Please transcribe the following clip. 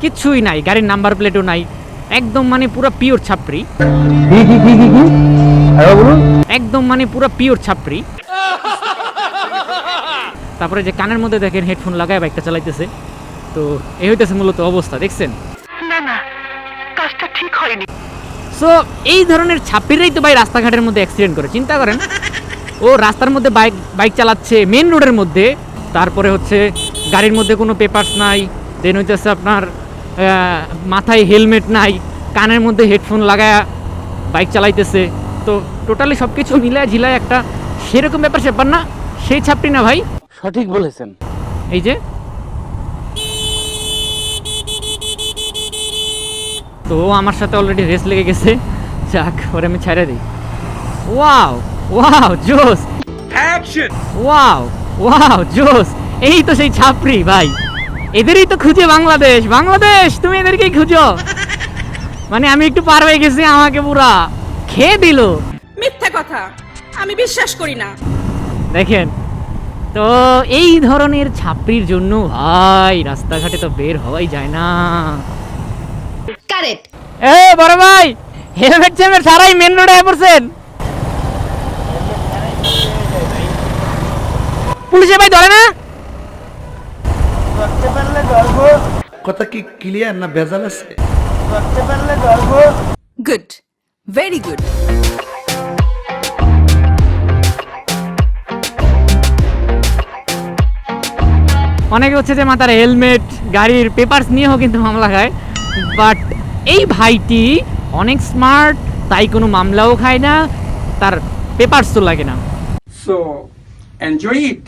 কিচ্ছুই নাই, গাড়ির নাম্বার প্লেটও নাই, একদম মানে পুরো পিওর ছাপরি, একদম মানে পুরো পিওর ছাপরি। তারপরে যে কানের মধ্যে দেখেন হেডফোন লাগায় বাইকটা চালাইতেছে, তো এই হইতেছে মূলত অবস্থা, দেখছেন? না না, কাজটা ঠিক হয়নি। সো এই ধরনের ছাপড়িরাই তো ভাই রাস্তাঘাটের মধ্যে অ্যাক্সিডেন্ট করে, চিন্তা করেন। ও রাস্তার মধ্যে বাইক চালাচ্ছে মেন রোডের মধ্যে, তারপরে হচ্ছে গাড়ির মধ্যে কোনো পেপারস নাই, দেন হইতেছে আপনার মাথায় হেলমেট নাই, কানের মধ্যে হেডফোন লাগায়া বাইক চালাইতেছে। তো টোটালি সব কিছু মিলায় ঝিলায় একটা সেরকম ব্যাপার স্যাপার না, সেই ছাপড়ি না ভাই। সঠিক বলেছেন। এই যে তো আমার সাথে অলরেডি রেস লেগে গেছে, যাক ওরে আমি ছেড়ে দিই। ওয়াও ওয়াও জোস, অ্যাকশন! ওয়াও ওয়াও জোস, এই তো সেই ছাপরি ভাই, এদেরই তো খুঁজে বাংলাদেশ। বাংলাদেশ তুমি এদেরকেই খুঁজো। মানে আমি একটু পার হয়ে গেছি, আমাকে পুরা খেয়ে দিল। মিথ্যা কথা, আমি বিশ্বাস করি না। দেখেন, তো এই ধরনের ছাপরির জন্য ভাই রাস্তাঘাটে তো বের হওয়াই যায় না। কারেক্ট। এ বড় ভাই, হেলমেট চেলমেট ছাড়াই মেন রোডে পড়ছেন, পুলিশে ভাই ধরে না? কথা কি ক্লিয়ার না ভেজাল আছে? Good, very good. অনেকে হচ্ছে যে মাথার হেলমেট, গাড়ির পেপারস নিয়েও কিন্তু মামলা খায়, বাট এই ভাইটি অনেক স্মার্ট, তাই কোনো মামলাও খায় না, তার পেপারস তো লাগে না। So enjoy it.